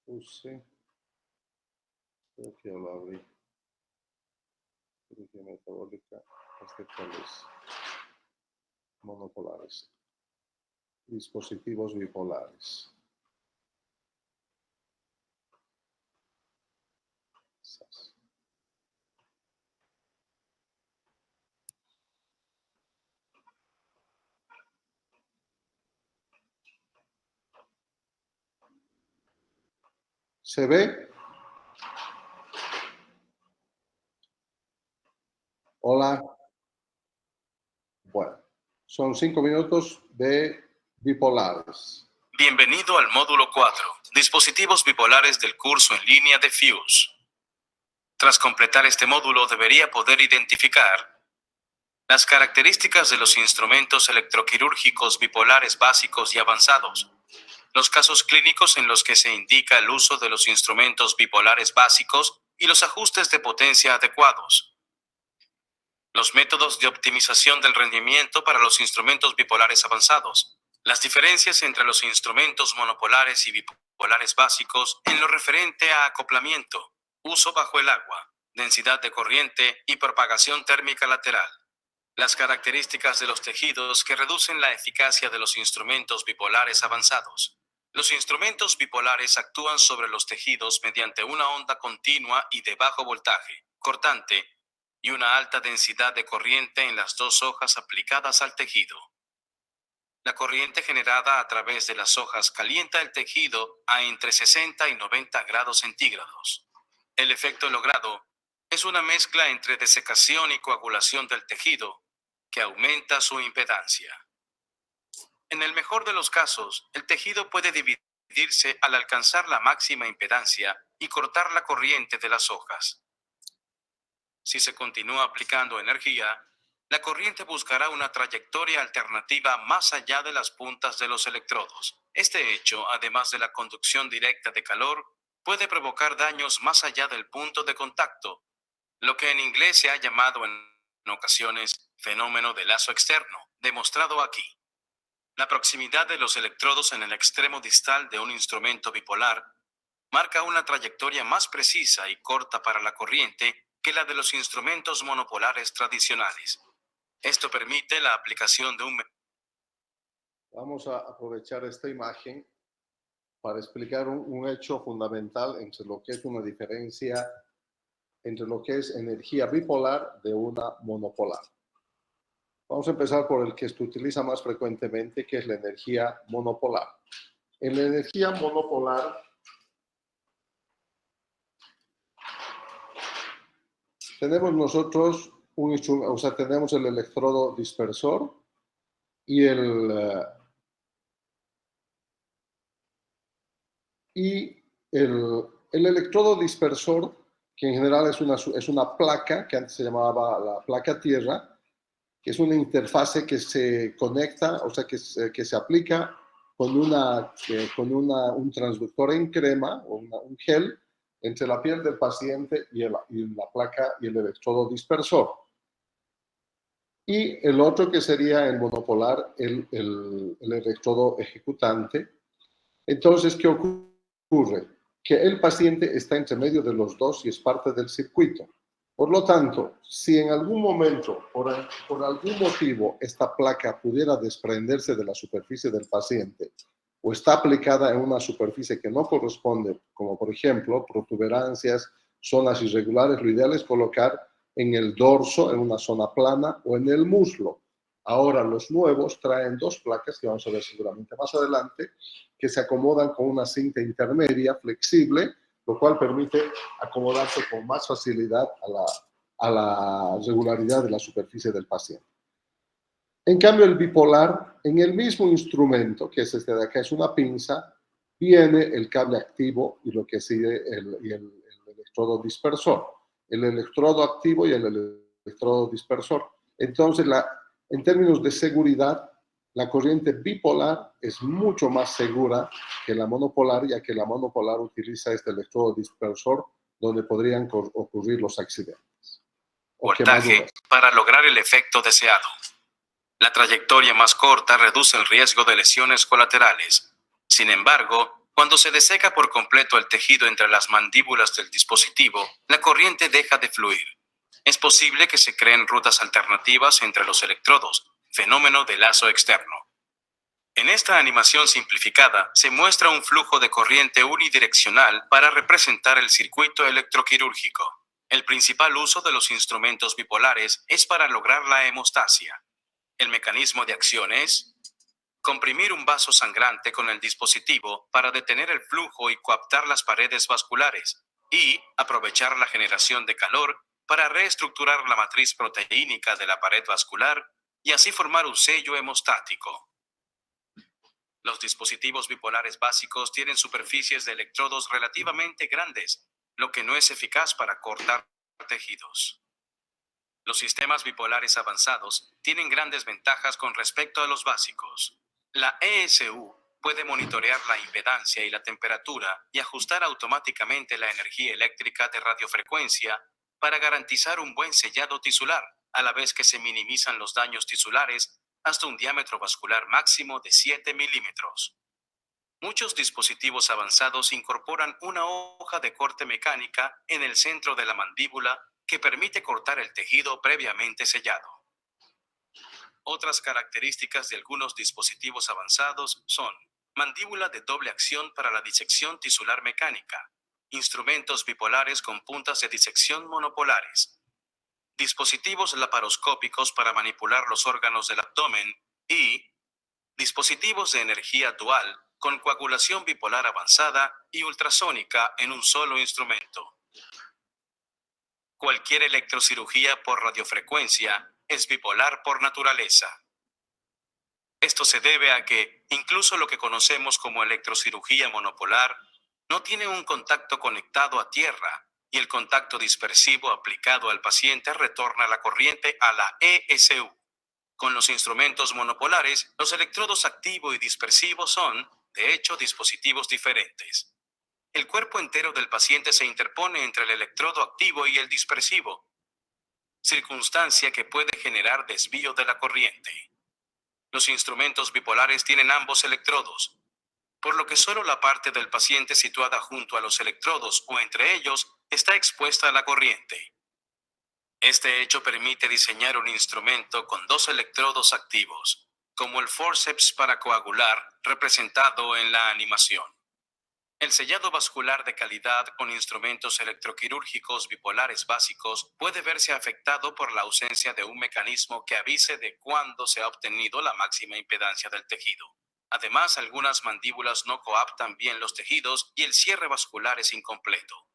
use, creo que ya lo abrí, cirugía metabólica, cuáles monopolares, dispositivos bipolares. ¿Se ve? Hola. Bueno, son 5 minutos de bipolares. Bienvenido al módulo 4, dispositivos bipolares del curso en línea de Fuse. Tras completar este módulo debería poder identificar las características de los instrumentos electroquirúrgicos bipolares básicos y avanzados, los casos clínicos en los que se indica el uso de los instrumentos bipolares básicos y los ajustes de potencia adecuados, los métodos de optimización del rendimiento para los instrumentos bipolares avanzados, las diferencias entre los instrumentos monopolares y bipolares básicos en lo referente a acoplamiento, uso bajo el agua, densidad de corriente y propagación térmica lateral, las características de los tejidos que reducen la eficacia de los instrumentos bipolares avanzados. Los instrumentos bipolares actúan sobre los tejidos mediante una onda continua y de bajo voltaje, cortante, y una alta densidad de corriente en las dos hojas aplicadas al tejido. La corriente generada a través de las hojas calienta el tejido a entre 60 y 90 grados centígrados. El efecto logrado es una mezcla entre desecación y coagulación del tejido que aumenta su impedancia. En el mejor de los casos, el tejido puede dividirse al alcanzar la máxima impedancia y cortar la corriente de las hojas. Si se continúa aplicando energía, la corriente buscará una trayectoria alternativa más allá de las puntas de los electrodos. Este hecho, además de la conducción directa de calor, puede provocar daños más allá del punto de contacto, lo que en inglés se ha llamado en ocasiones fenómeno de lazo externo, demostrado aquí. La proximidad de los electrodos en el extremo distal de un instrumento bipolar marca una trayectoria más precisa y corta para la corriente que la de los instrumentos monopolares tradicionales. Esto permite la aplicación de un... Vamos a aprovechar esta imagen para explicar un hecho fundamental entre lo que es una diferencia entre lo que es energía bipolar de una monopolar. Vamos a empezar por el que se utiliza más frecuentemente, que es la energía monopolar. En la energía monopolar tenemos nosotros un instrumento, o sea, tenemos el electrodo dispersor y el electrodo dispersor, que en general es una placa, que antes se llamaba la placa tierra, que es una interfase que se conecta, o sea, que se aplica con un transductor en crema, o un gel, entre la piel del paciente y la placa y el electrodo dispersor. Y el otro que sería el monopolar, el electrodo ejecutante. Entonces, ¿qué ocurre? Que el paciente está entre medio de los dos y es parte del circuito. Por lo tanto, si en algún momento, por algún motivo, esta placa pudiera desprenderse de la superficie del paciente o está aplicada en una superficie que no corresponde, como por ejemplo protuberancias, zonas irregulares, lo ideal es colocar en el dorso, en una zona plana o en el muslo. Ahora los nuevos traen dos placas que vamos a ver seguramente más adelante, que se acomodan con una cinta intermedia flexible, lo cual permite acomodarse con más facilidad a la regularidad de la superficie del paciente. En cambio, el bipolar, en el mismo instrumento, que es este de acá, es una pinza, viene el cable activo y lo que sigue el electrodo dispersor. El electrodo activo y el electrodo dispersor. Entonces, en términos de seguridad, la corriente bipolar es mucho más segura que la monopolar, ya que la monopolar utiliza este electrodo dispersor donde podrían ocurrir los accidentes. Voltaje para lograr el efecto deseado. La trayectoria más corta reduce el riesgo de lesiones colaterales. Sin embargo, Cuando se deseca por completo el tejido entre las mandíbulas del dispositivo, la corriente deja de fluir. Es posible que se creen rutas alternativas entre los electrodos, fenómeno de lazo externo. En esta animación simplificada se muestra un flujo de corriente unidireccional para representar el circuito electroquirúrgico. El principal uso de los instrumentos bipolares es para lograr la hemostasia. El mecanismo de acción es comprimir un vaso sangrante con el dispositivo para detener el flujo y coaptar las paredes vasculares y aprovechar la generación de calor para reestructurar la matriz proteínica de la pared vascular y así formar un sello hemostático. Los dispositivos bipolares básicos tienen superficies de electrodos relativamente grandes, lo que no es eficaz para cortar tejidos. Los sistemas bipolares avanzados tienen grandes ventajas con respecto a los básicos. La ESU puede monitorear la impedancia y la temperatura y ajustar automáticamente la energía eléctrica de radiofrecuencia para garantizar un buen sellado tisular, a la vez que se minimizan los daños tisulares hasta un diámetro vascular máximo de 7 milímetros. Muchos dispositivos avanzados incorporan una hoja de corte mecánica en el centro de la mandíbula que permite cortar el tejido previamente sellado. Otras características de algunos dispositivos avanzados son mandíbula de doble acción para la disección tisular mecánica, instrumentos bipolares con puntas de disección monopolares, dispositivos laparoscópicos para manipular los órganos del abdomen y dispositivos de energía dual con coagulación bipolar avanzada y ultrasónica en un solo instrumento. Cualquier electrocirugía por radiofrecuencia es bipolar por naturaleza. Esto se debe a que, incluso lo que conocemos como electrocirugía monopolar, no tiene un contacto conectado a tierra y el contacto dispersivo aplicado al paciente retorna la corriente a la ESU. Con los instrumentos monopolares, los electrodos activo y dispersivo son, de hecho, dispositivos diferentes. El cuerpo entero del paciente se interpone entre el electrodo activo y el dispersivo, circunstancia que puede generar desvío de la corriente. Los instrumentos bipolares tienen ambos electrodos, por lo que solo la parte del paciente situada junto a los electrodos o entre ellos está expuesta a la corriente. Este hecho permite diseñar un instrumento con dos electrodos activos, como el forceps para coagular, representado en la animación. El sellado vascular de calidad con instrumentos electroquirúrgicos bipolares básicos puede verse afectado por la ausencia de un mecanismo que avise de cuándo se ha obtenido la máxima impedancia del tejido. Además, algunas mandíbulas no coaptan bien los tejidos y el cierre vascular es incompleto.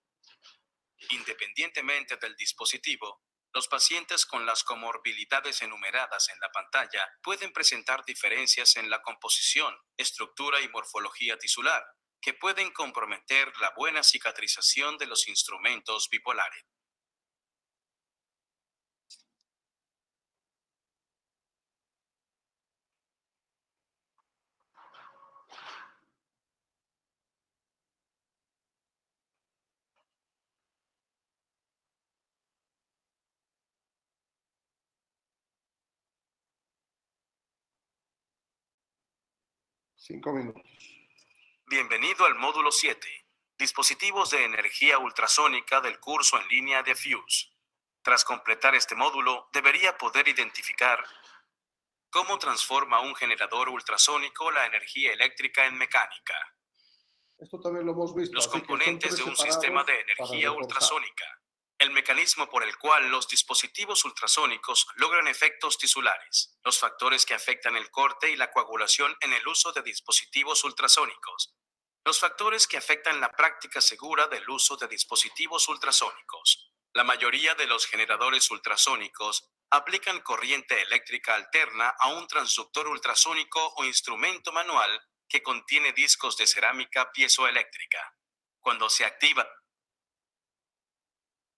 Independientemente del dispositivo, los pacientes con las comorbilidades enumeradas en la pantalla pueden presentar diferencias en la composición, estructura y morfología tisular, que pueden comprometer la buena cicatrización de los instrumentos bipolares. Cinco minutos. Bienvenido al módulo 7, dispositivos de energía ultrasónica del curso en línea de Fuse. Tras completar este módulo, debería poder identificar cómo transforma un generador ultrasónico la energía eléctrica en mecánica. Esto también lo hemos visto. Los componentes de un sistema de energía para ultrasónica. El mecanismo por el cual los dispositivos ultrasónicos logran efectos tisulares. Los factores que afectan el corte y la coagulación en el uso de dispositivos ultrasónicos. Los factores que afectan la práctica segura del uso de dispositivos ultrasónicos. La mayoría de los generadores ultrasónicos aplican corriente eléctrica alterna a un transductor ultrasónico o instrumento manual que contiene discos de cerámica piezoeléctrica. Cuando se activa.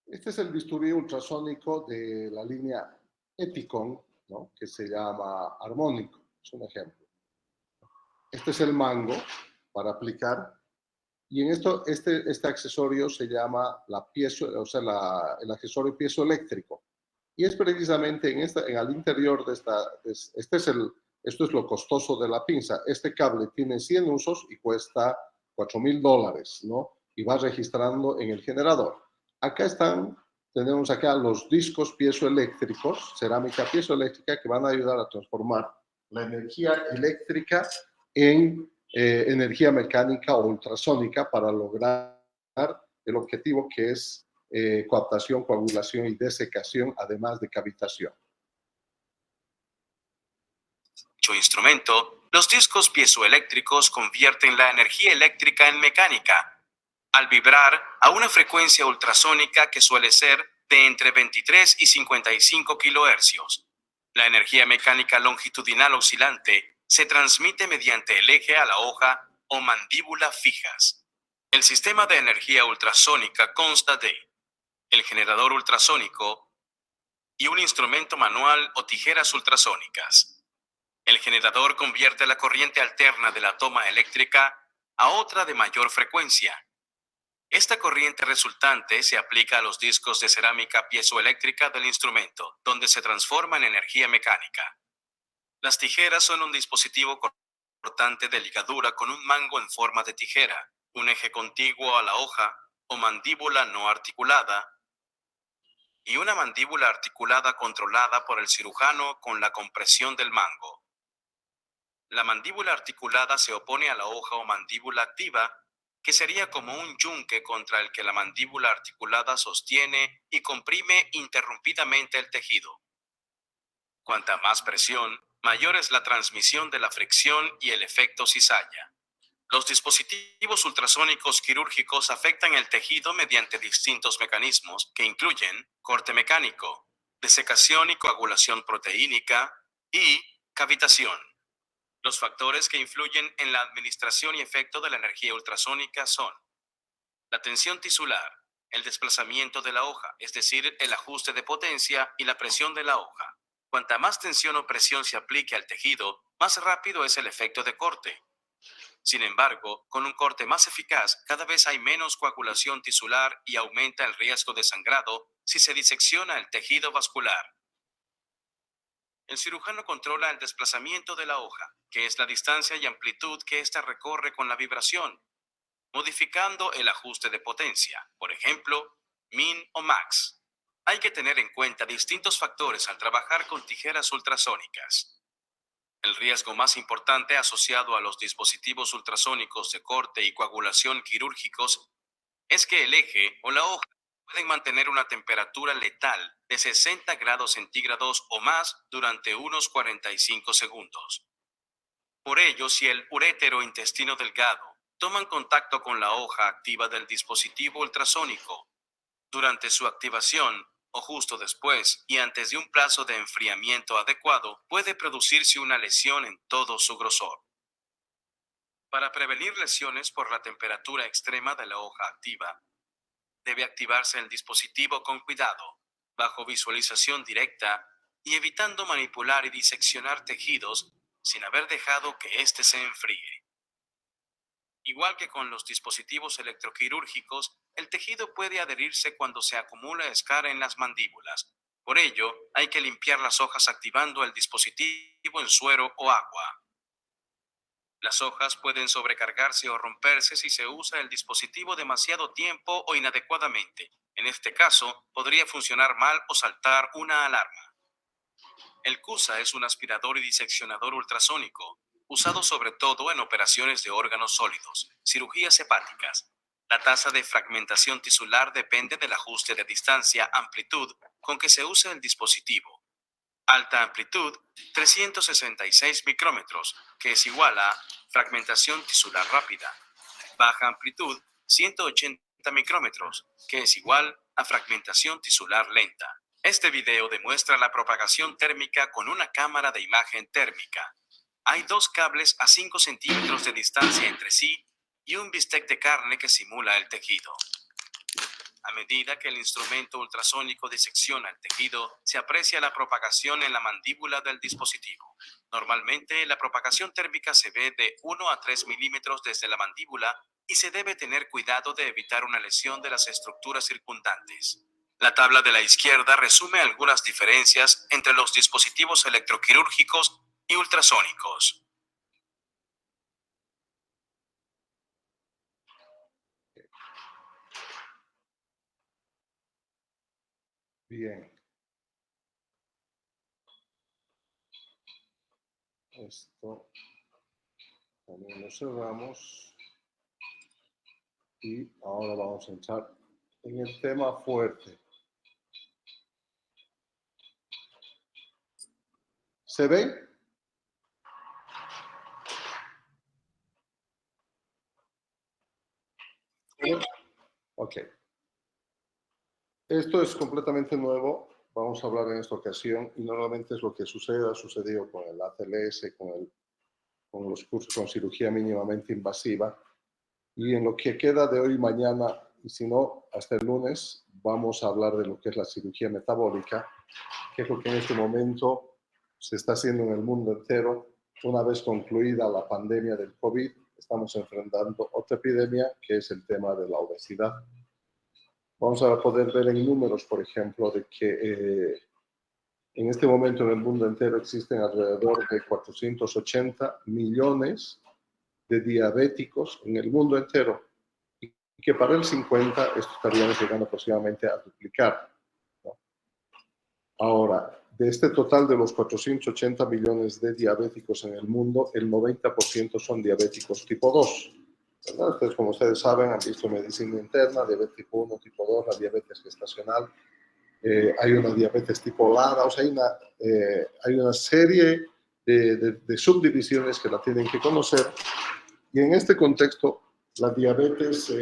Este es el bisturí ultrasónico de la línea Ethicon, ¿no? Que se llama armónico. Es un ejemplo. Este es el mango para aplicar. Y en esto, este accesorio se llama el accesorio piezoeléctrico. Y es precisamente en el interior de esto es lo costoso de la pinza. Este cable tiene 100 usos y cuesta $4,000, ¿no? Y va registrando en el generador. Acá tenemos acá los discos piezoeléctricos, cerámica piezoeléctrica, que van a ayudar a transformar la energía eléctrica en energía mecánica o ultrasónica para lograr el objetivo, que es coaptación, coagulación y desecación, además de cavitación. Dicho instrumento, los discos piezoeléctricos convierten la energía eléctrica en mecánica, al vibrar a una frecuencia ultrasónica que suele ser de entre 23 y 55 kHz. La energía mecánica longitudinal oscilante se transmite mediante el eje a la hoja o mandíbula fijas. El sistema de energía ultrasónica consta de el generador ultrasónico y un instrumento manual o tijeras ultrasónicas. El generador convierte la corriente alterna de la toma eléctrica a otra de mayor frecuencia. Esta corriente resultante se aplica a los discos de cerámica piezoeléctrica del instrumento, donde se transforma en energía mecánica. Las tijeras son un dispositivo cortante de ligadura con un mango en forma de tijera, un eje contiguo a la hoja o mandíbula no articulada y una mandíbula articulada controlada por el cirujano con la compresión del mango. La mandíbula articulada se opone a la hoja o mandíbula activa, que sería como un yunque contra el que la mandíbula articulada sostiene y comprime interrumpidamente el tejido. Cuanta más presión, mayor es la transmisión de la fricción y el efecto cizalla. Los dispositivos ultrasónicos quirúrgicos afectan el tejido mediante distintos mecanismos que incluyen corte mecánico, desecación y coagulación proteínica y cavitación. Los factores que influyen en la administración y efecto de la energía ultrasónica son la tensión tisular, el desplazamiento de la hoja, es decir, el ajuste de potencia y la presión de la hoja. Cuanta más tensión o presión se aplique al tejido, más rápido es el efecto de corte. Sin embargo, con un corte más eficaz, cada vez hay menos coagulación tisular y aumenta el riesgo de sangrado si se disecciona el tejido vascular. El cirujano controla el desplazamiento de la hoja, que es la distancia y amplitud que ésta recorre con la vibración, modificando el ajuste de potencia, por ejemplo, min o max. Hay que tener en cuenta distintos factores al trabajar con tijeras ultrasónicas. El riesgo más importante asociado a los dispositivos ultrasónicos de corte y coagulación quirúrgicos es que el eje o la hoja pueden mantener una temperatura letal de 60 grados centígrados o más durante unos 45 segundos. Por ello, si el uréter o intestino delgado toman contacto con la hoja activa del dispositivo ultrasónico durante su activación o justo después y antes de un plazo de enfriamiento adecuado, puede producirse una lesión en todo su grosor. Para prevenir lesiones por la temperatura extrema de la hoja activa, debe activarse el dispositivo con cuidado, bajo visualización directa y evitando manipular y diseccionar tejidos sin haber dejado que éste se enfríe. Igual que con los dispositivos electroquirúrgicos, el tejido puede adherirse cuando se acumula escara en las mandíbulas. Por ello, hay que limpiar las hojas activando el dispositivo en suero o agua. Las hojas pueden sobrecargarse o romperse si se usa el dispositivo demasiado tiempo o inadecuadamente. En este caso, podría funcionar mal o saltar una alarma. El CUSA es un aspirador y diseccionador ultrasónico, usado sobre todo en operaciones de órganos sólidos, cirugías hepáticas. La tasa de fragmentación tisular depende del ajuste de distancia-amplitud con que se usa el dispositivo. Alta amplitud, 366 micrómetros, que es igual a fragmentación tisular rápida. Baja amplitud, 180 micrómetros, que es igual a fragmentación tisular lenta. Este video demuestra la propagación térmica con una cámara de imagen térmica. Hay dos cables a 5 centímetros de distancia entre sí y un bistec de carne que simula el tejido. A medida que el instrumento ultrasónico disecciona el tejido, se aprecia la propagación en la mandíbula del dispositivo. Normalmente, la propagación térmica se ve de 1 a 3 milímetros desde la mandíbula y se debe tener cuidado de evitar una lesión de las estructuras circundantes. La tabla de la izquierda resume algunas diferencias entre los dispositivos electroquirúrgicos y ultrasónicos. Bien. Esto también lo cerramos. Y ahora vamos a entrar en el tema fuerte. ¿Se ve? Ok. Esto es completamente nuevo. Vamos a hablar en esta ocasión y normalmente es lo que sucede, ha sucedido con el ACLS, con los cursos con cirugía mínimamente invasiva. Y en lo que queda de hoy y mañana, y si no, hasta el lunes, vamos a hablar de lo que es la cirugía metabólica, que es lo que en este momento se está haciendo en el mundo entero. Una vez concluida la pandemia del COVID, estamos enfrentando otra epidemia, que es el tema de la obesidad. Vamos a poder ver en números, por ejemplo, de que en este momento en el mundo entero existen alrededor de 480 millones de diabéticos en el mundo entero y que para el 50 esto estaría llegando aproximadamente a duplicar, ¿no? Ahora, de este total de los 480 millones de diabéticos en el mundo, el 90% son diabéticos tipo 2. ¿Verdad? Entonces, como ustedes saben, han visto medicina interna, diabetes tipo 1, tipo 2, la diabetes gestacional. Hay una diabetes tipo LADA, o sea, hay una serie de subdivisiones que la tienen que conocer. Y en este contexto, la diabetes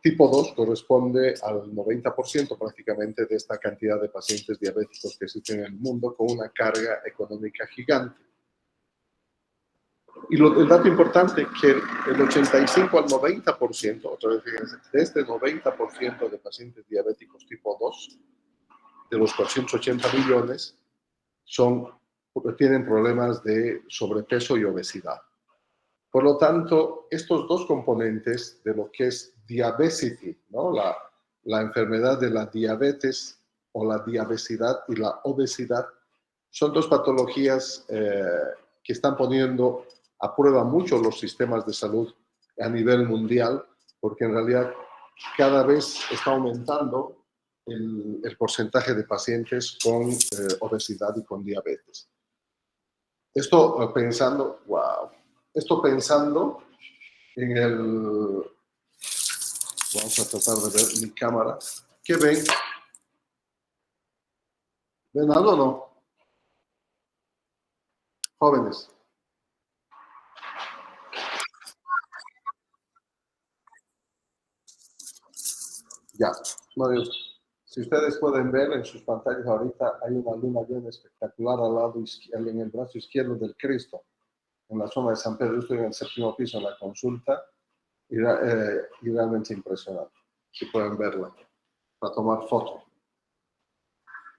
tipo 2 corresponde al 90% prácticamente de esta cantidad de pacientes diabéticos que existen en el mundo, con una carga económica gigante. Y el dato importante es que el 85 al 90%, otra vez fíjense, de este 90% de pacientes diabéticos tipo 2, de los 480 millones, tienen problemas de sobrepeso y obesidad. Por lo tanto, estos dos componentes de lo que es diabetes, ¿no? La enfermedad de la diabetes o la diabesidad y la obesidad, son dos patologías que están poniendo a prueba mucho los sistemas de salud a nivel mundial, porque en realidad cada vez está aumentando el porcentaje de pacientes con obesidad y con diabetes. Esto pensando, wow, esto pensando en el... Vamos a tratar de ver mi cámara. ¿Qué ven? ¿Ven algo o no? Jóvenes. Ya. No, si ustedes pueden ver en sus pantallas ahorita, hay una luna llena espectacular al lado izquierdo, en el brazo izquierdo del Cristo, en la zona de San Pedro. Yo estoy en el séptimo piso en la consulta y realmente impresionante. Si pueden verla, para tomar foto.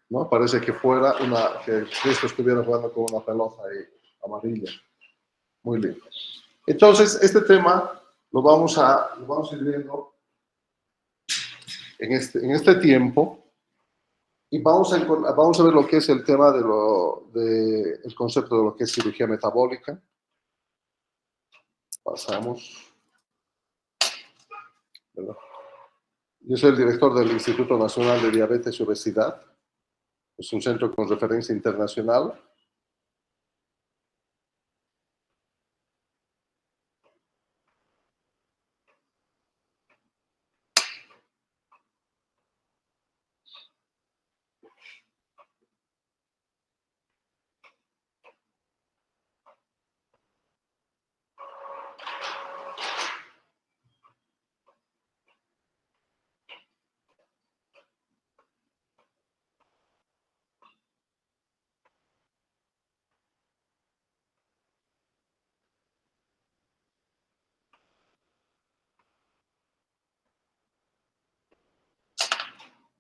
¿No? Parece que que Cristo estuviera jugando con una pelota ahí, amarilla. Muy lindo. Entonces, este tema lo vamos a ir viendo en este tiempo y vamos a ver lo que es el tema el concepto de lo que es cirugía metabólica. Pasamos. ¿Verdad? Yo soy el director del Instituto Nacional de Diabetes y Obesidad. Es un centro con referencia internacional.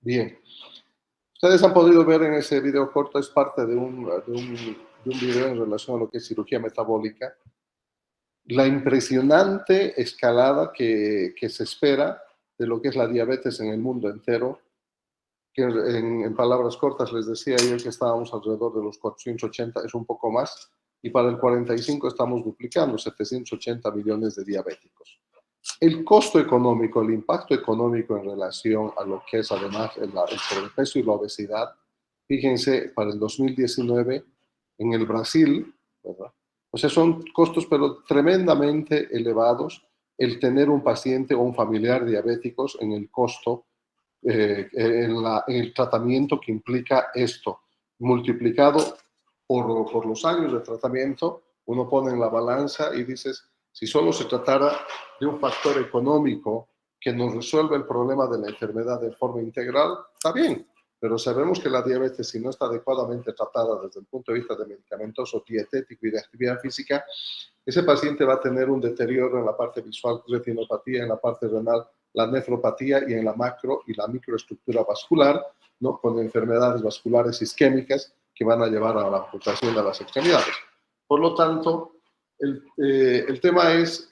Bien. Ustedes han podido ver en ese video corto, es parte de un video en relación a lo que es cirugía metabólica, la impresionante escalada que se espera de lo que es la diabetes en el mundo entero, que en palabras cortas les decía yo que estábamos alrededor de los 480, es un poco más, y para el 45 estamos duplicando, 780 millones de diabéticos. el costo económico, el impacto económico en relación a lo que es además el sobrepeso y la obesidad, fíjense, para el 2019 en el Brasil, ¿verdad? O sea, son costos pero tremendamente elevados el tener un paciente o un familiar diabéticos en el costo, en el tratamiento que implica esto, multiplicado por los años de tratamiento, uno pone en la balanza y dices, si solo se tratara de un factor económico que nos resuelve el problema de la enfermedad de forma integral, está bien, pero sabemos que la diabetes, si no está adecuadamente tratada desde el punto de vista de medicamentoso, dietético y de actividad física, ese paciente va a tener un deterioro en la parte visual, retinopatía, en la parte renal, la nefropatía y en la macro y la microestructura vascular, ¿no? Con enfermedades vasculares isquémicas que van a llevar a la amputación de las extremidades. Por lo tanto, el tema es,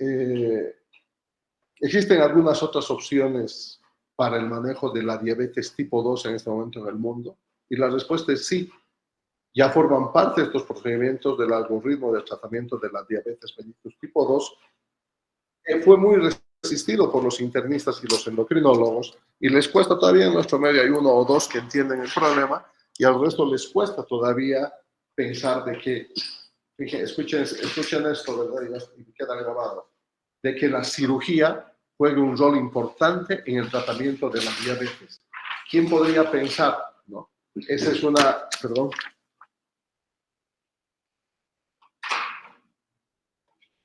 existen algunas otras opciones para el manejo de la diabetes tipo 2 en este momento en el mundo, y la respuesta es sí. Ya forman parte de estos procedimientos del algoritmo de tratamiento de la diabetes mellitus tipo 2, que fue muy resistido por los internistas y los endocrinólogos, y les cuesta todavía, en nuestro medio hay uno o dos que entienden el problema, y al resto les cuesta todavía pensar de que, escuchen esto, ¿verdad? Y queda grabado, de que la cirugía juegue un rol importante en el tratamiento de la diabetes. ¿Quién podría pensar, no? Esa es una, perdón.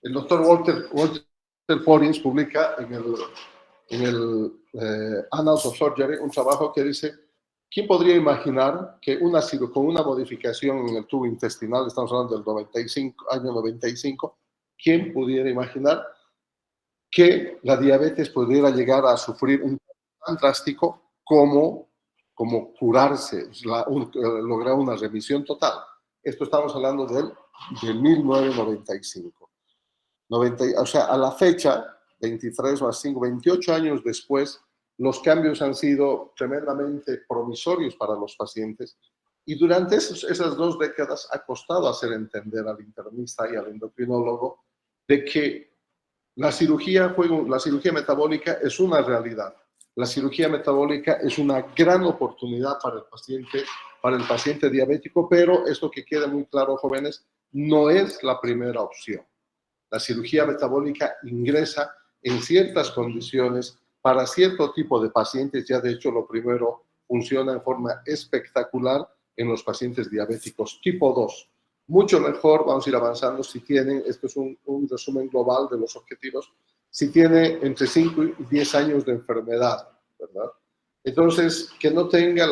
El doctor Walter Porins publica en el Annals of Surgery un trabajo que dice, ¿quién podría imaginar que con una modificación en el tubo intestinal, estamos hablando del año 95, ¿quién pudiera imaginar que la diabetes pudiera llegar a sufrir un tan drástico como curarse, lograr una remisión total? Esto estamos hablando del 1995. O sea, a la fecha, 23 más 5, 28 años después, los cambios han sido tremendamente promisorios para los pacientes, y durante esas 2 décadas ha costado hacer entender al internista y al endocrinólogo de que la cirugía metabólica es una realidad. La cirugía metabólica es una gran oportunidad para el paciente diabético, pero esto que quede muy claro, jóvenes, no es la primera opción. La cirugía metabólica ingresa en ciertas condiciones para cierto tipo de pacientes. Ya de hecho, lo primero funciona en forma espectacular en los pacientes diabéticos tipo 2. Mucho mejor, vamos a ir avanzando, si tienen, esto es un resumen global de los objetivos, si tiene entre 5 y 10 años de enfermedad, ¿verdad? Entonces, que no tenga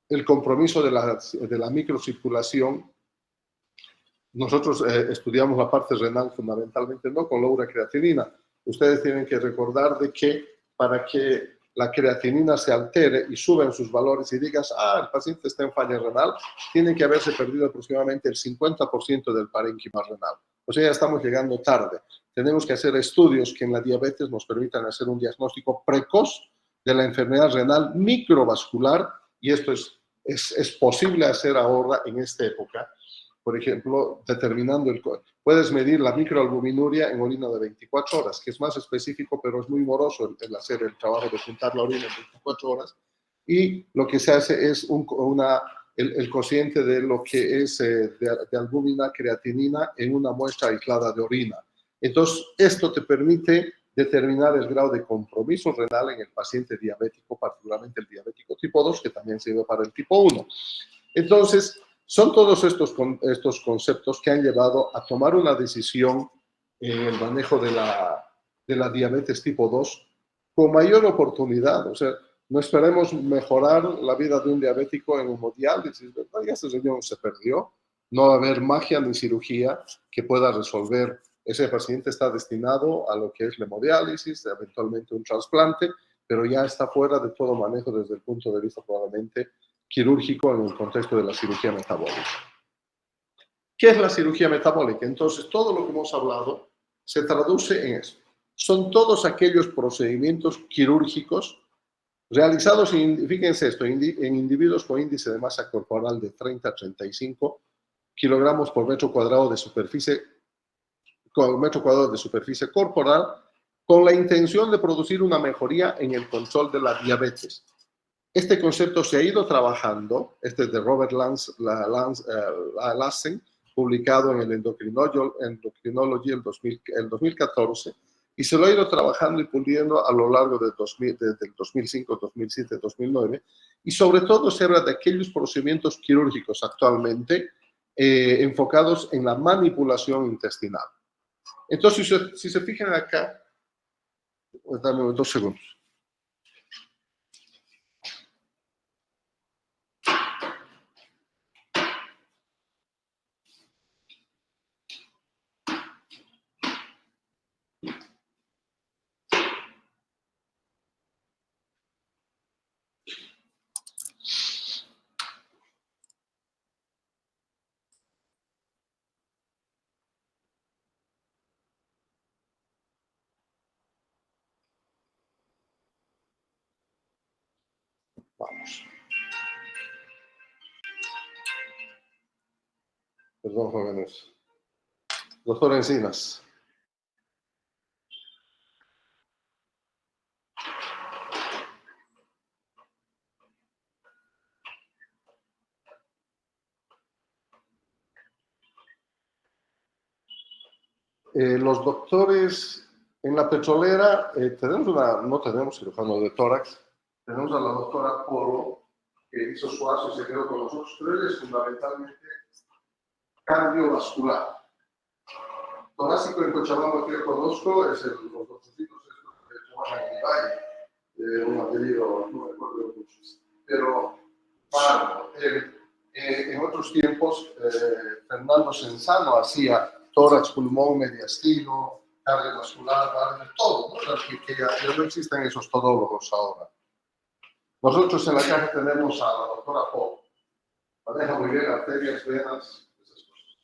el compromiso de la microcirculación. Nosotros estudiamos la parte renal fundamentalmente, no con la ureacreatinina. Ustedes tienen que recordar de que para que la creatinina se altere y suben sus valores y digas, el paciente está en falla renal, tiene que haberse perdido aproximadamente el 50% del parénquima renal. O sea, ya estamos llegando tarde. Tenemos que hacer estudios que en la diabetes nos permitan hacer un diagnóstico precoz de la enfermedad renal microvascular, y esto es posible hacer ahora en esta época. Por ejemplo, puedes medir la microalbuminuria en orina de 24 horas, que es más específico, pero es muy moroso el hacer el trabajo de juntar la orina en 24 horas. Y lo que se hace es el cociente de lo que es de albúmina, creatinina en una muestra aislada de orina. Entonces, esto te permite determinar el grado de compromiso renal en el paciente diabético, particularmente el diabético tipo 2, que también sirve para el tipo 1. Entonces, son todos estos conceptos que han llevado a tomar una decisión en el manejo de la diabetes tipo 2 con mayor oportunidad. O sea, no esperemos mejorar la vida de un diabético en hemodiálisis, ¿verdad? Ya ese riñón se perdió. No va a haber magia ni cirugía que pueda resolver. Ese paciente está destinado a lo que es la hemodiálisis, eventualmente un trasplante, pero ya está fuera de todo manejo desde el punto de vista probablemente quirúrgico en el contexto de la cirugía metabólica. ¿Qué es la cirugía metabólica? Entonces, todo lo que hemos hablado se traduce en eso. Son todos aquellos procedimientos quirúrgicos realizados, fíjense esto, en individuos con índice de masa corporal de 30 a 35 kilogramos por metro cuadrado de superficie metro cuadrado de superficie corporal, con la intención de producir una mejoría en el control de la diabetes. Este concepto se ha ido trabajando, este es de Robert Lassen, publicado en el Endocrinology el 2014, y se lo ha ido trabajando y puliendo a lo largo desde el 2005, 2007, 2009, y sobre todo se habla de aquellos procedimientos quirúrgicos actualmente enfocados en la manipulación intestinal. Entonces, si se fijan acá, pues dame 2 segundos. Vamos. Perdón, jóvenes. Doctor Encinas. Los doctores en la petrolera, no tenemos cirujano de tórax, tenemos a la doctora Polo, que hizo su ASO y se quedó con nosotros, pero él es fundamentalmente cardiovascular. Torácico en Cochabamba que yo conozco es los doctorcitos que trabajan en el Valle, un apellido, no me acuerdo mucho, pero bueno, en otros tiempos Fernando Senzano hacía tórax, pulmón, mediastino, cardiovascular, todo, ¿no? Que ya no existen esos todólogos ahora. Nosotros en la caja tenemos a la doctora Pop, maneja muy bien arterias, venas, esas cosas.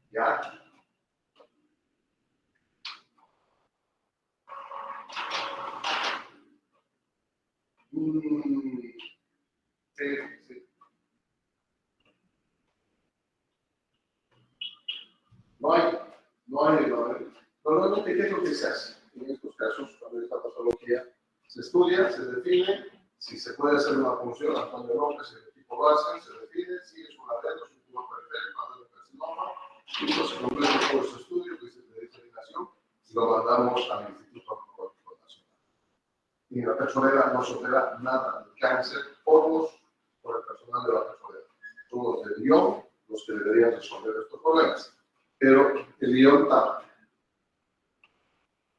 ¿Ya? Sí. No hay. Normalmente, ¿qué es lo que se hace? En estos casos, cuando esta patología se estudia, se define, si se puede hacer una función, Antonio López, el equipo base, se define, si es una red o si es un tumor periférico, adenocarcinoma, y eso se completa todo ese estudio, que es de determinación, y lo mandamos al Instituto Oncológico Nacional. Y en la petrolera no se opera nada de cáncer, polvos, por el personal de la petrolera. Son los de Lyon los que deberían resolver estos problemas. Pero el Lyon también,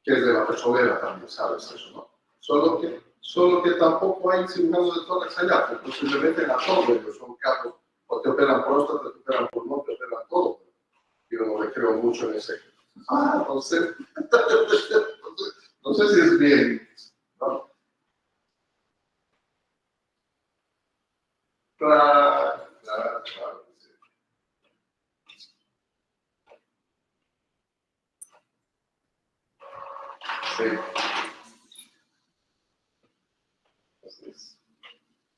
que es de la petrolera también, sabes eso, ¿no? Solo que tampoco hay cirujano de tórax allá, porque posiblemente en la torre ellos son capos, o te operan próstata, te operan pulmón, te operan todo. Yo no me creo mucho en ese. No sé. No sé si es bien, ¿no? Claro. Sí. Así es.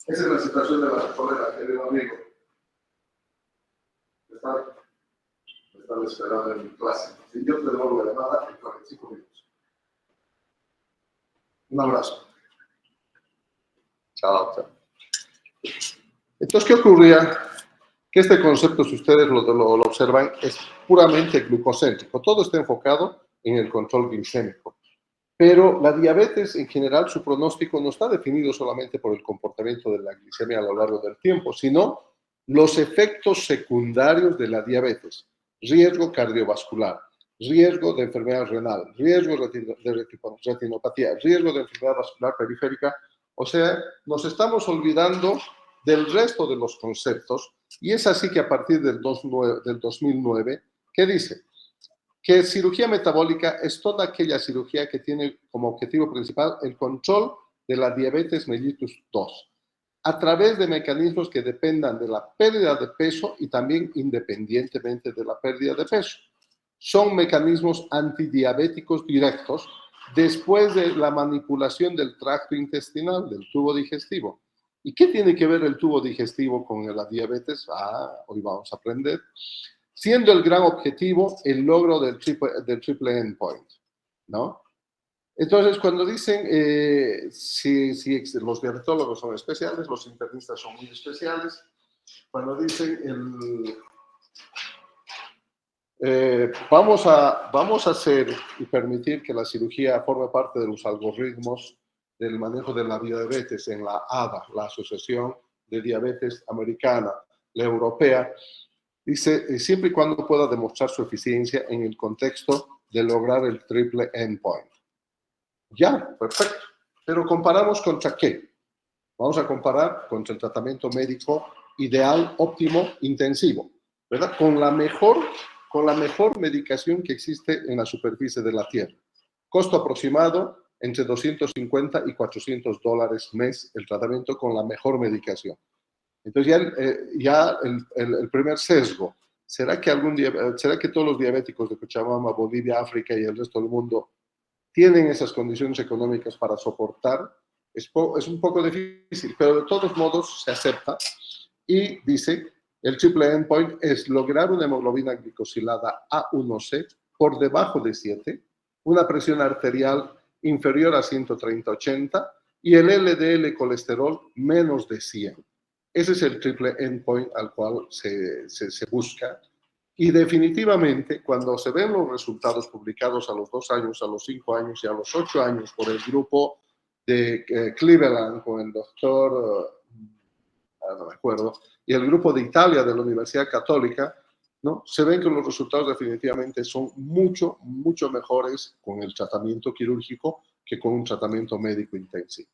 Esa es la situación de la petrolera, querido amigo. Me están esperando en mi clase. Si yo te devuelvo la llamada en 45 minutos. Un abrazo. Chao. Entonces, ¿qué ocurría? Que este concepto, si ustedes lo observan, es puramente glucocéntrico. Todo está enfocado en el control glicémico. Pero la diabetes en general, su pronóstico no está definido solamente por el comportamiento de la glicemia a lo largo del tiempo, sino los efectos secundarios de la diabetes. Riesgo cardiovascular, riesgo de enfermedad renal, riesgo de retinopatía, riesgo de enfermedad vascular periférica. O sea, nos estamos olvidando del resto de los conceptos, y es así que a partir del 2009, ¿qué dice? Que cirugía metabólica es toda aquella cirugía que tiene como objetivo principal el control de la diabetes mellitus 2, a través de mecanismos que dependan de la pérdida de peso y también independientemente de la pérdida de peso. Son mecanismos antidiabéticos directos después de la manipulación del tracto intestinal, del tubo digestivo. ¿Y qué tiene que ver el tubo digestivo con la diabetes? Hoy vamos a aprender. Siendo el gran objetivo el logro del triple endpoint, ¿no? Entonces, cuando dicen si los diabetólogos son especiales, los internistas son muy especiales, cuando dicen vamos a hacer y permitir que la cirugía forme parte de los algoritmos del manejo de la diabetes en la ADA, la Asociación de Diabetes Americana, la europea, dice, siempre y cuando pueda demostrar su eficiencia en el contexto de lograr el triple endpoint. Ya, perfecto. Pero comparamos contra qué. Vamos a comparar contra el tratamiento médico ideal, óptimo, intensivo, ¿verdad? Con la mejor medicación que existe en la superficie de la Tierra. Costo aproximado entre $250 y $400 mes el tratamiento con la mejor medicación. Entonces ya el primer sesgo, ¿será que todos los diabéticos de Cochabamba, Bolivia, África y el resto del mundo tienen esas condiciones económicas para soportar? Es un poco difícil, pero de todos modos se acepta y dice, el triple endpoint es lograr una hemoglobina glicosilada A1C por debajo de 7, una presión arterial inferior a 130/80 y el LDL colesterol menos de 100. Ese es el triple endpoint al cual se busca. Y definitivamente, cuando se ven los resultados publicados a los 2 años, a los 5 años y a los 8 años por el grupo de Cleveland con el doctor, no me acuerdo, y el grupo de Italia de la Universidad Católica, ¿no? Se ven que los resultados definitivamente son mucho, mucho mejores con el tratamiento quirúrgico que con un tratamiento médico intensivo.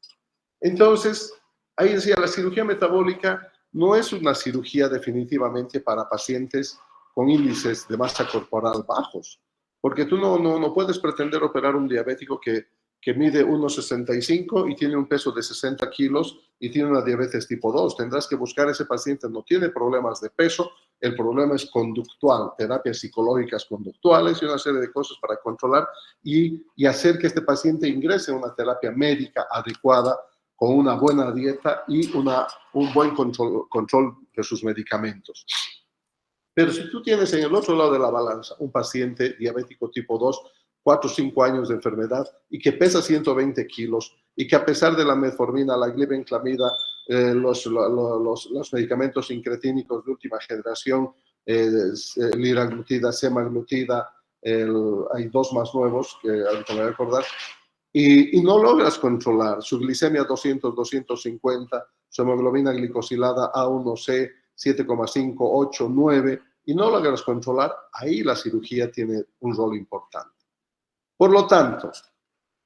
Entonces, ahí decía, la cirugía metabólica no es una cirugía definitivamente para pacientes con índices de masa corporal bajos, porque tú no puedes pretender operar un diabético que mide 1,65 y tiene un peso de 60 kilos y tiene una diabetes tipo 2. Tendrás que buscar a ese paciente, no tiene problemas de peso, el problema es conductual, terapias psicológicas conductuales y una serie de cosas para controlar y hacer que este paciente ingrese en una terapia médica adecuada con una buena dieta y un buen control de sus medicamentos. Pero si tú tienes en el otro lado de la balanza un paciente diabético tipo 2, 4 o 5 años de enfermedad y que pesa 120 kilos y que a pesar de la metformina, la glibenclamida, los medicamentos incretínicos de última generación, liraglutida, semaglutida, hay 2 más nuevos que ahorita me voy a acordar, y no logras controlar su glicemia 200, 250, su hemoglobina glicosilada A1C 7,5, 8, 9, y no logras controlar, ahí la cirugía tiene un rol importante. Por lo tanto,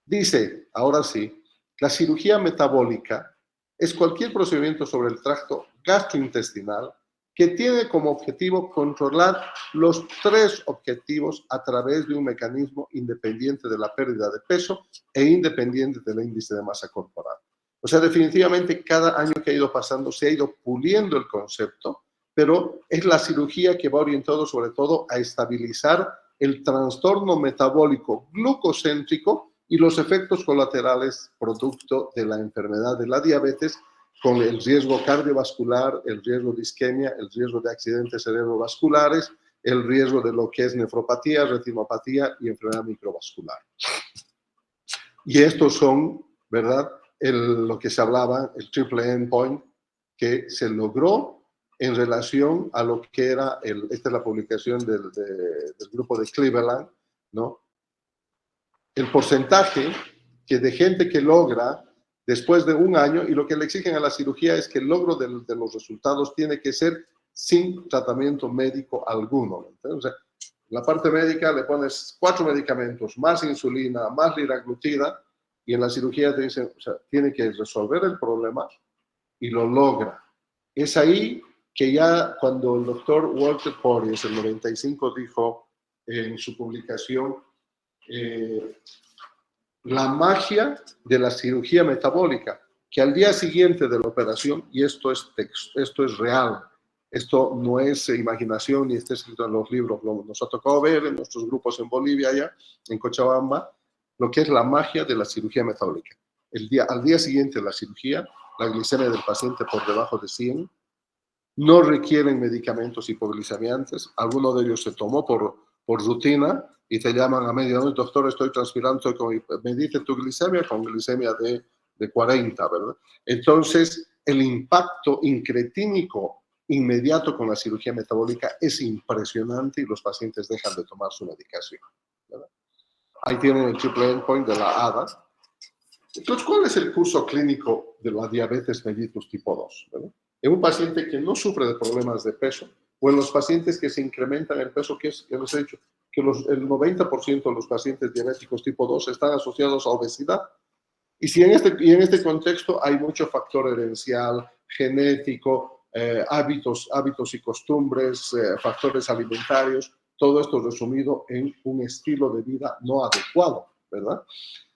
dice, ahora sí, la cirugía metabólica es cualquier procedimiento sobre el tracto gastrointestinal que tiene como objetivo controlar los 3 objetivos a través de un mecanismo independiente de la pérdida de peso e independiente del índice de masa corporal. O sea, definitivamente cada año que ha ido pasando se ha ido puliendo el concepto, pero es la cirugía que va orientado sobre todo a estabilizar el trastorno metabólico glucocéntrico y los efectos colaterales producto de la enfermedad de la diabetes, con el riesgo cardiovascular, el riesgo de isquemia, el riesgo de accidentes cerebrovasculares, el riesgo de lo que es nefropatía, retinopatía y enfermedad microvascular. Y estos son, ¿verdad?, lo que se hablaba, el triple endpoint, que se logró en relación a lo que era, esta es la publicación del grupo de Cleveland, ¿no? El porcentaje de gente que logra después de 1 año, y lo que le exigen a la cirugía es que el logro de los resultados tiene que ser sin tratamiento médico alguno. Entonces, en la parte médica le pones 4 medicamentos, más insulina, más liraglutida, y en la cirugía te dicen, o sea, tiene que resolver el problema y lo logra. Es ahí que ya cuando el doctor Walter Porges, en el 95, dijo en su publicación, la magia de la cirugía metabólica, que al día siguiente de la operación, y esto es real, esto no es imaginación ni está escrito en los libros, nos ha tocado ver en nuestros grupos en Bolivia, allá en Cochabamba, lo que es la magia de la cirugía metabólica. Al día siguiente de la cirugía, la glicemia del paciente por debajo de 100, no requieren medicamentos hipoglicemiantes, alguno de ellos se tomó por rutina y te llaman a medianoche, doctor, estoy transpirando, me dice tu glicemia con glicemia de 40, ¿verdad? Entonces, el impacto incretínico inmediato con la cirugía metabólica es impresionante y los pacientes dejan de tomar su medicación, ¿verdad? Ahí tienen el triple endpoint de la ADA. Entonces, ¿cuál es el curso clínico de la diabetes mellitus tipo 2? ¿Verdad? En un paciente que no sufre de problemas de peso, o en los pacientes que se incrementan el peso, que les he dicho, que el 90% de los pacientes diabéticos tipo 2 están asociados a obesidad. Y en este contexto hay mucho factor herencial, genético, hábitos y costumbres, factores alimentarios, todo esto resumido en un estilo de vida no adecuado, ¿verdad?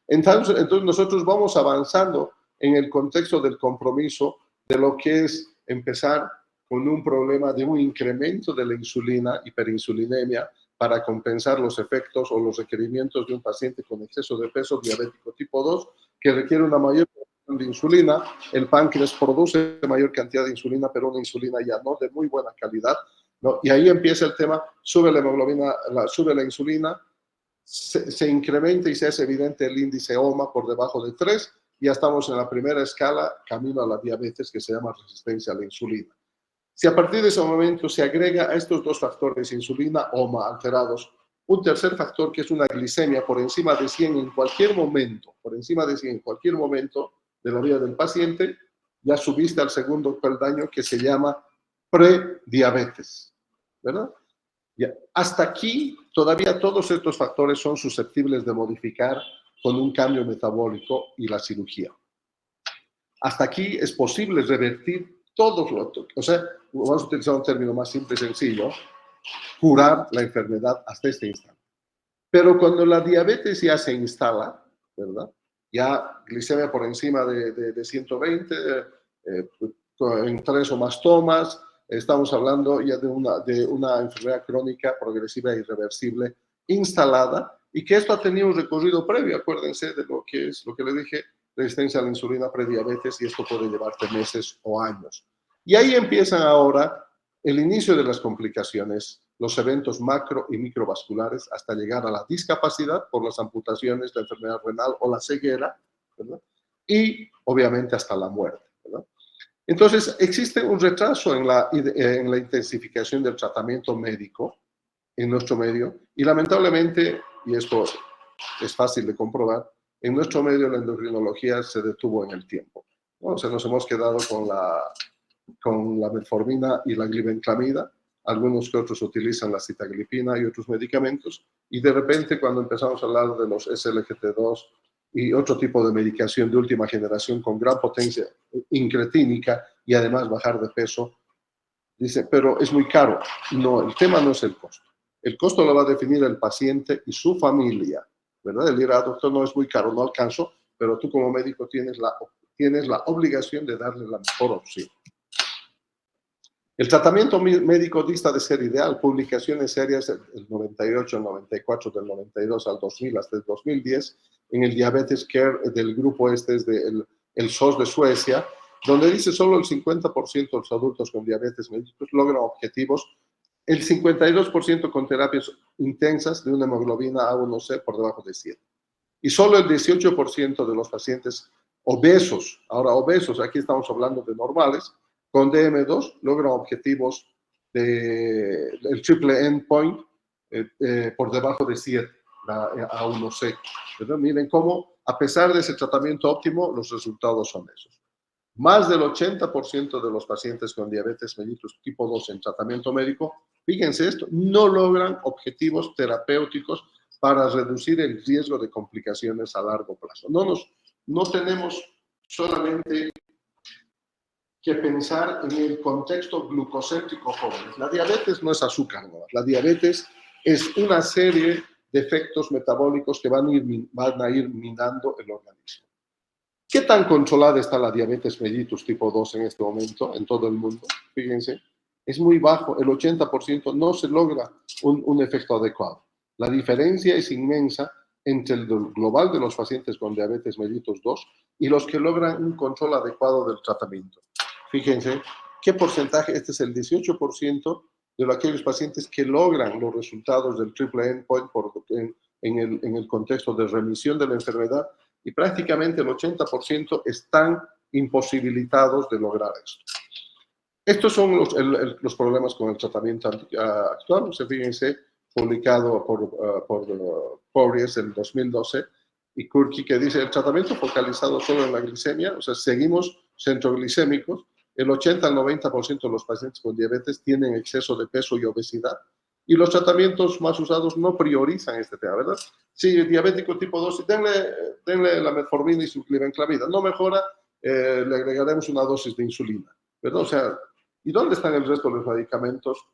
Entonces nosotros vamos avanzando en el contexto del compromiso de lo que es empezar con un problema de un incremento de la insulina, hiperinsulinemia, para compensar los efectos o los requerimientos de un paciente con exceso de peso diabético tipo 2, que requiere una mayor producción de insulina. El páncreas produce mayor cantidad de insulina, pero una insulina ya no de muy buena calidad, ¿no? Y ahí empieza el tema, sube la hemoglobina, sube la insulina, se incrementa y se hace evidente el índice OMA por debajo de 3, y ya estamos en la primera escala camino a la diabetes, que se llama resistencia a la insulina. Si a partir de ese momento se agrega a estos dos factores, insulina, OMA alterados, un tercer factor que es una glicemia por encima de 100 en cualquier momento, por encima de 100 en cualquier momento de la vida del paciente, ya subiste al segundo peldaño, que se llama prediabetes, ¿verdad? Ya. Hasta aquí, todavía todos estos factores son susceptibles de modificar con un cambio metabólico y la cirugía. Hasta aquí es posible revertir todos los... O sea, vamos a utilizar un término más simple y sencillo, curar la enfermedad hasta este instante. Pero cuando la diabetes ya se instala, ¿verdad? Ya glicemia por encima de 120, en 3 o más tomas, estamos hablando ya de una enfermedad crónica progresiva e irreversible instalada, y que esto ha tenido un recorrido previo. Acuérdense de lo que le dije, resistencia a la insulina, prediabetes, y esto puede llevarte meses o años. Y ahí empiezan ahora el inicio de las complicaciones, los eventos macro y microvasculares, hasta llegar a la discapacidad por las amputaciones, la enfermedad renal o la ceguera, ¿verdad? Y obviamente hasta la muerte, ¿verdad? Entonces, existe un retraso en la intensificación del tratamiento médico en nuestro medio, y lamentablemente, y esto es fácil de comprobar, en nuestro medio la endocrinología se detuvo en el tiempo, ¿no? O sea, nos hemos quedado con la metformina y la glibenclamida, algunos que otros utilizan la sitaglipina y otros medicamentos, y de repente cuando empezamos a hablar de los SGLT2 y otro tipo de medicación de última generación con gran potencia incretínica y además bajar de peso, dice, pero es muy caro. No, el tema no es el costo. El costo lo va a definir el paciente y su familia, ¿verdad? El ir al doctor no es muy caro, no alcanzo, pero tú como médico tienes la obligación de darle la mejor opción. El tratamiento médico dista de ser ideal. Publicaciones serias del 98, el 94, del 92 al 2000 hasta el 2010 en el Diabetes Care del grupo es el SOS de Suecia, donde dice solo el 50% de los adultos con diabetes mellitus logran objetivos, el 52% con terapias intensas de una hemoglobina A1C por debajo de 7. Y solo el 18% de los pacientes obesos, ahora obesos, aquí estamos hablando de normales, con DM2 logran objetivos del triple endpoint por debajo de 7, la A1C. ¿Verdad? Miren cómo, a pesar de ese tratamiento óptimo, los resultados son esos. Más del 80% de los pacientes con diabetes mellitus tipo 2 en tratamiento médico, fíjense esto, no logran objetivos terapéuticos para reducir el riesgo de complicaciones a largo plazo. No tenemos solamente que pensar en el contexto glucocéntrico joven. La diabetes no es azúcar, ¿no? La diabetes es una serie de efectos metabólicos que van a ir minando el organismo. ¿Qué tan controlada está la diabetes mellitus tipo 2 en este momento en todo el mundo? Fíjense, es muy bajo, el 80% no se logra un efecto adecuado. La diferencia es inmensa entre el global de los pacientes con diabetes mellitus 2 y los que logran un control adecuado del tratamiento. Fíjense qué porcentaje, este es el 18% de aquellos pacientes que logran los resultados del triple endpoint en el contexto de remisión de la enfermedad, y prácticamente el 80% están imposibilitados de lograr esto. Estos son los problemas con el tratamiento actual. Fíjense, publicado por Porries en 2012, y Kurki, que dice: el tratamiento focalizado solo en la glicemia, o sea, seguimos centroglicémicos, el 80 al 90% de los pacientes con diabetes tienen exceso de peso y obesidad, y los tratamientos más usados no priorizan este tema, ¿verdad? Sí, diabético tipo 2, denle la metformina y su glibenclamida. No mejora, le agregaremos una dosis de insulina, ¿verdad? O sea, ¿y dónde están el resto de los medicamentos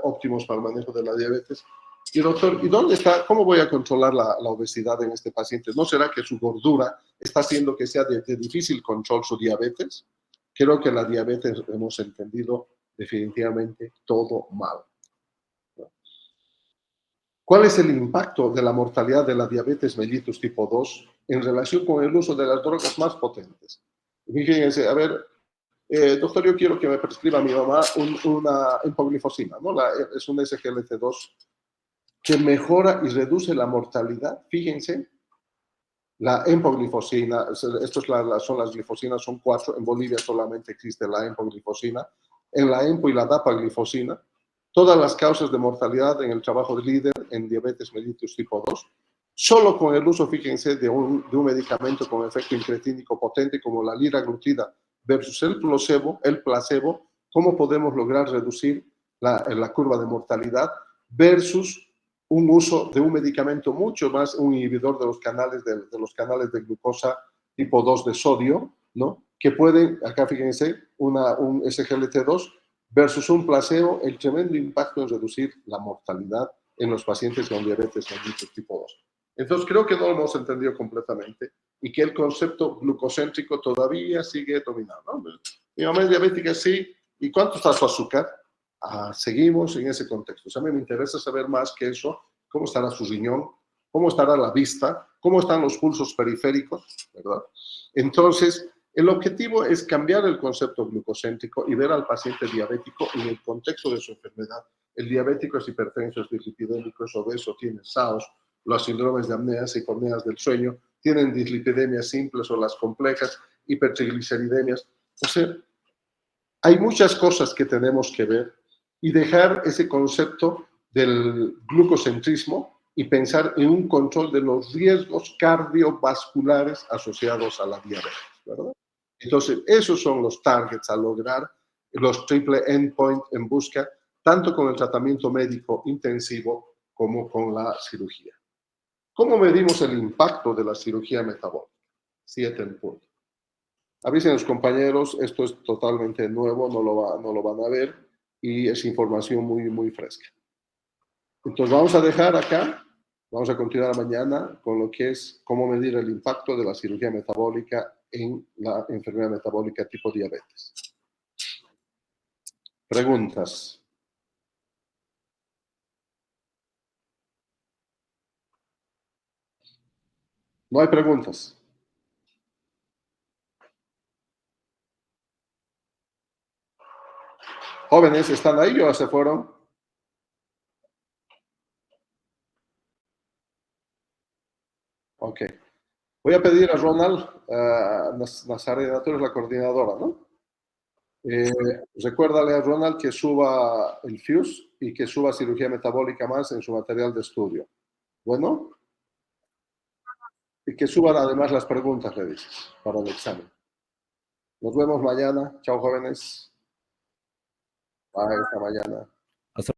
óptimos para el manejo de la diabetes? Y doctor, ¿y dónde está? ¿Cómo voy a controlar la obesidad en este paciente? ¿No será que su gordura está haciendo que sea de difícil control su diabetes? Creo que la diabetes hemos entendido definitivamente todo mal. ¿Cuál es el impacto de la mortalidad de la diabetes mellitus tipo 2 en relación con el uso de las drogas más potentes? Fíjense, a ver, doctor, yo quiero que me prescriba a mi mamá una empaglifosina, ¿no? Es un SGLT2 que mejora y reduce la mortalidad. Fíjense, la empaglifosina, estos son las glifosinas, son 4, en Bolivia solamente existe la empaglifosina, en la empo y la dapaglifosina, todas las causas de mortalidad en el trabajo de líder en diabetes mellitus tipo 2, solo con el uso, fíjense, de un medicamento con efecto incretínico potente como la liraglutida versus el placebo, ¿cómo podemos lograr reducir la curva de mortalidad versus un uso de un medicamento mucho más, un inhibidor de los canales de glucosa tipo 2 de sodio, ¿no? Que pueden, acá fíjense, un SGLT2 versus un placebo, el tremendo impacto en reducir la mortalidad en los pacientes con diabetes mellitus tipo 2. Entonces, creo que no lo hemos entendido completamente y que el concepto glucocéntrico todavía sigue dominando, ¿no? Mi mamá es diabética, sí. ¿Y cuánto está su azúcar? Seguimos en ese contexto. O sea, a mí me interesa saber más que eso, cómo estará su riñón, cómo estará la vista, cómo están los pulsos periféricos, ¿verdad? Entonces, el objetivo es cambiar el concepto glucocéntrico y ver al paciente diabético en el contexto de su enfermedad. El diabético es hipertenso, es dislipidémico, es obeso, tiene SAOS, los síndromes de apneas y hipopneas del sueño, tienen dislipidemias simples o las complejas, hipertrigliceridemias. O sea, hay muchas cosas que tenemos que ver y dejar ese concepto del glucocentrismo y pensar en un control de los riesgos cardiovasculares asociados a la diabetes, ¿verdad? Entonces, esos son los targets a lograr, los triple endpoint en busca, tanto con el tratamiento médico intensivo como con la cirugía. ¿Cómo medimos el impacto de la cirugía metabólica? 7 puntos. Avisen a los compañeros, esto es totalmente nuevo, no lo van a ver y es información muy, muy fresca. Entonces vamos a dejar acá, vamos a continuar mañana con lo que es cómo medir el impacto de la cirugía metabólica en la enfermedad metabólica tipo diabetes. Preguntas. No hay preguntas. Jóvenes, ¿están ahí o se fueron? Ok. Voy a pedir a Ronald Nazarena, tú eres la coordinadora, ¿no? Recuérdale a Ronald que suba el FUSE y que suba cirugía metabólica más en su material de estudio. Bueno, y que suban además las preguntas, le dices, para el examen. Nos vemos mañana. Chao, jóvenes. Bye, hasta mañana.